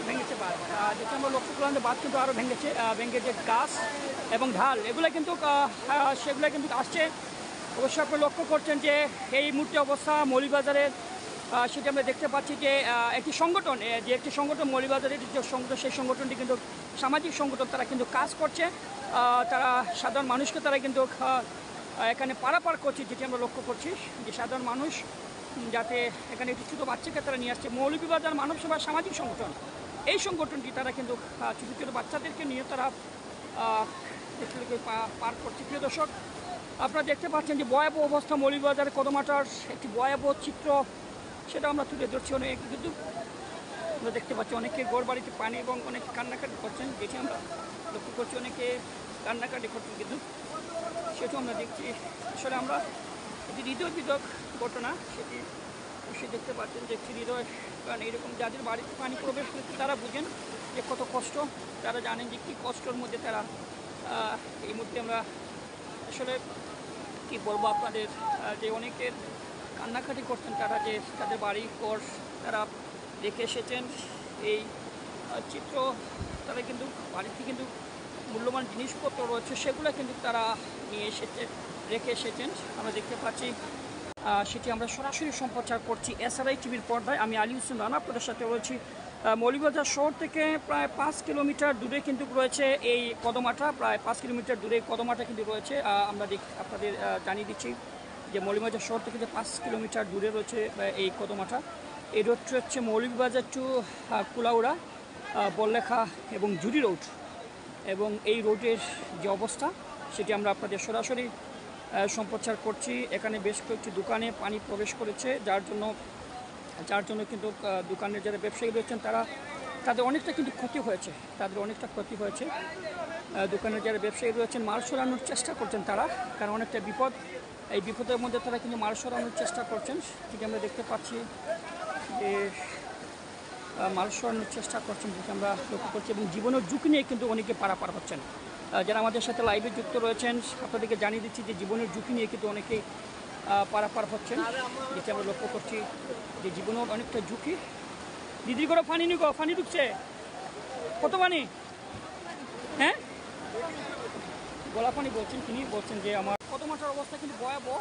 ভেঙেছে বাঁধ, যেটা আমরা লক্ষ্য করলাম যে বাঁধ কিন্তু আরও ভেঙেছে, ভেঙে যে গাছ এবং ঢাল এগুলো কিন্তু সেগুলো কিন্তু আসছে। অবশ্যই আপনি লক্ষ্য করছেন যে এই মুহূর্তে অবস্থা মৌলভীবাজারের, সেটা আমরা দেখতে পাচ্ছি যে একটি সংগঠন, মৌলভীবাজারের যে সংগঠন, সেই সংগঠনটি কিন্তু সামাজিক সংগঠন, তারা কিন্তু কাজ করছে। তারা সাধারণ মানুষকে তারা কিন্তু এখানে পারাপার করছে, যেটি আমরা লক্ষ্য করছি যে সাধারণ মানুষ যাতে এখানে একটি ছোটো বাচ্চাকে তারা নিয়ে আসছে। মৌলভীবাজার মানব সেবা সামাজিক সংগঠন, এই সংগঠনটি তারা কিন্তু ছোটো ছোটো বাচ্চাদেরকে নিয়ে তারা পার করছে। প্রিয় দর্শক, আপনারা দেখতে পাচ্ছেন যে ভয়াবহ অবস্থা মৌলভীবাজারের কদমাটার একটি ভয়াবহ চিত্র, সেটা আমরা তুলে ধরছি। অনেক কিন্তু আমরা দেখতে পাচ্ছি অনেকে ঘর বাড়িতে পানি এবং অনেকে কান্নাকাটি করছেন, যেটি আমরা লক্ষ্য করছি। অনেকে কান্নাকাটি করছেন কিন্তু সেটাও আমরা দেখছি। আসলে আমরা এটি হৃদয়বিদক ঘটনা, সেটি অবশ্যই দেখতে পাচ্ছেন যে একটি হৃদয়, কারণ এইরকম যাদের বাড়িতে পানি প্রবেশ করছে তারা বুঝেন যে কত কষ্ট, তারা জানেন যে কী কষ্টের মধ্যে তারা এই মুহূর্তে। আমরা আসলে কি বলবো আপনাদের, যে অনেকের কান্নাকাটি করছেন, তারা যে তাদের বাড়ি ঘর তারা রেখে এসেছেন এই চিত্র, তারা কিন্তু বাড়িতে কিন্তু মূল্যবান জিনিসপত্র রয়েছে সেগুলো কিন্তু তারা নিয়ে রেখে এসেছেন। আমরা দেখতে পাচ্ছি, সেটি আমরা সরাসরি সম্প্রচার করছি SRI টিভির পর্দায়। আমি আলী হোসেন রানা আপনাদের সাথে রয়েছি। মৌলভীবাজার শহর থেকে প্রায় 5 কিলোমিটার দূরে কিন্তু রয়েছে এই কদমাটা, প্রায় 5 কিলোমিটার দূরে কদমাটা কিন্তু রয়েছে। আমরা আপনাদের জানিয়ে দিচ্ছি যে মৌলভীবাজার শহর থেকে যে 5 কিলোমিটার দূরে রয়েছে এই কদমাটা। এই রোডটি হচ্ছে মৌলভীবাজার টু কুলাউড়া, বললেখা এবং জুড়ি রোড, এবং এই রোডের যে অবস্থা সেটি আমরা আপনাদের সরাসরি সম্প্রচার করছি। এখানে বেশ কয়েকটি দোকানে পানি প্রবেশ করেছে, যার জন্য কিন্তু দোকানের যারা ব্যবসায়ী রয়েছেন তাদের অনেকটা কিন্তু ক্ষতি হয়েছে, দোকানের যারা ব্যবসায়ী রয়েছেন মাল সরানোর চেষ্টা করছেন তারা, কারণ অনেকটা বিপদ, এই বিপদের মধ্যে তারা কিন্তু মাল সরানোর চেষ্টা করছেন। ঠিক আমরা দেখতে পাচ্ছি যে মাল সরানোর চেষ্টা করছেন, যেটা আমরা লক্ষ্য করছি, এবং জীবনের ঝুঁকি নিয়ে কিন্তু অনেকে পারাপার হচ্ছেন। যারা আমাদের সাথে লাইভে যুক্ত রয়েছেন আপনাদেরকে জানিয়ে দিচ্ছি যে জীবনের ঝুঁকি নিয়ে কিন্তু অনেকেই পারাপার হচ্ছেন, যেটা আমরা লক্ষ্য করছি যে জীবনের অনেকটা ঝুঁকি। দিদির করে পানি ঢুকছে, কত পানি? হ্যাঁ, গলা পানি বলছেন, তিনি বলছেন যে আমার কদমাটার অবস্থা কিন্তু ভয়াবহ।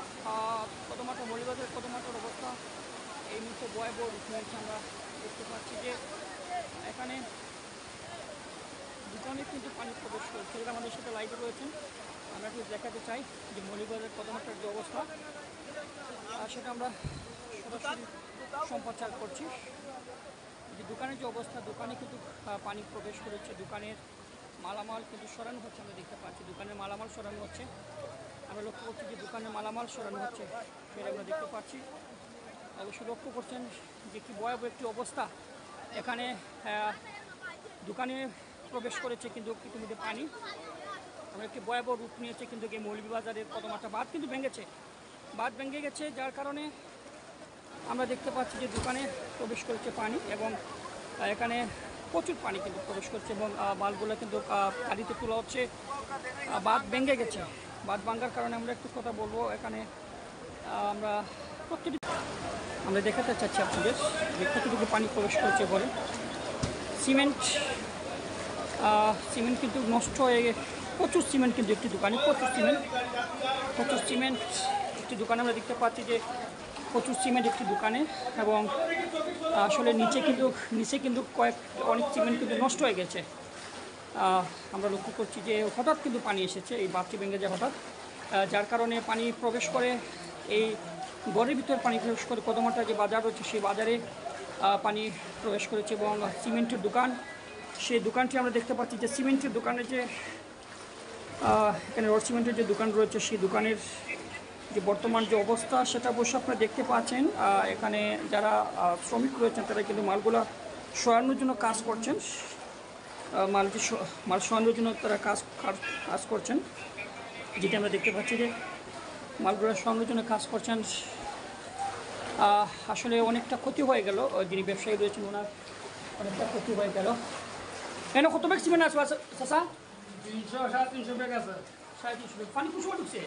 কদমাটা মৌলভীবাজারের কদমাটার অবস্থা এই মুহূর্তে ভয়াবহ রূপ নিয়েছে। আমরা দেখতে পাচ্ছি যে এখানে দোকানে কিন্তু পানি প্রবেশ করছে। যারা আমাদের সাথে লাইভে রয়েছেন আমরা একটু দেখাতে চাই যে মৌলভীবাজারের কদমাটার যে অবস্থা সেটা আমরা সরাসরি সম্প্রচার করছি। যে দোকানের যে অবস্থা, দোকানে কিন্তু পানি প্রবেশ করেছে, দোকানের মালামাল কিন্তু সরানো হচ্ছে। আমরা দেখতে পাচ্ছি দোকানের মালামাল সরানো হচ্ছে, আমরা লক্ষ্য করছি যে দোকানের মালামাল সরানো হচ্ছে, সেটা আমরা দেখতে পাচ্ছি। অবশ্যই লক্ষ্য করছেন যে কি ভয়াবহ একটি অবস্থা। এখানে দোকানে প্রবেশ করেছে কিন্তু ইতিমধ্যে পানি, আমরা একটি ভয়াবহ রূপ নিয়েছে কিন্তু এই মৌলভীবাজারের কদমাটা বাঁধ কিন্তু ভেঙে গেছে, যার কারণে আমরা দেখতে পাচ্ছি যে দোকানে প্রবেশ করেছে পানি, এবং এখানে প্রচুর পানি কিন্তু প্রবেশ করছে, এবং মালগুলো কিন্তু গাড়িতে তোলা হচ্ছে। বাঁধ ভেঙে গেছে, বাঁধ ভাঙার কারণে আমরা একটু কথা বলবো। এখানে আমরা আমরা দেখাতে চাচ্ছি আপনাদের যে কতটুকু পানি প্রবেশ করছে ঘরে। সিমেন্ট কিন্তু নষ্ট হয়ে গেছে, প্রচুর সিমেন্ট কিন্তু একটি দোকানে, প্রচুর সিমেন্ট একটি দোকানে আমরা দেখতে পাচ্ছি যে প্রচুর সিমেন্ট একটি দোকানে, এবং আসলে নিচে কিন্তু অনেক সিমেন্ট কিন্তু নষ্ট হয়ে গেছে। আমরা লক্ষ্য করছি যে হঠাৎ কিন্তু পানি এসেছে, এই বাঁধটি ভেঙে যায় হঠাৎ, যার কারণে পানি প্রবেশ করে, এই ঘরের ভিতরে পানি প্রবেশ করে। কদমাটা যে বাজার রয়েছে সেই বাজারে পানি প্রবেশ করেছে, এবং সিমেন্টের দোকান, সেই দোকানটি আমরা দেখতে পাচ্ছি যে সিমেন্টের দোকানে যে এখানে রড সিমেন্টের যে দোকান রয়েছে সেই দোকানের যে বর্তমান যে অবস্থা সেটা অবশ্য আপনারা দেখতে পাচ্ছেন। এখানে যারা শ্রমিক রয়েছেন তারা কিন্তু মালগুলা সরানোর জন্য কাজ করছেন, মাল সরানোর জন্য তারা কাজ করছেন, যেটা আমরা দেখতে পাচ্ছি যে মালগুলা সরানোর জন্য কাজ করছেন। আসলে অনেকটা ক্ষতি হয়ে গেল, যিনি ব্যবসায়ী রয়েছেন ওনার অনেকটা ক্ষতি হয়ে গেল। এনে কত ব্যাগ সিমেন্ট আসবে চাচা? 300 350 ব্যাগ আছে। 350 ব্যাগ পানি কুসুমা ঢুকছে।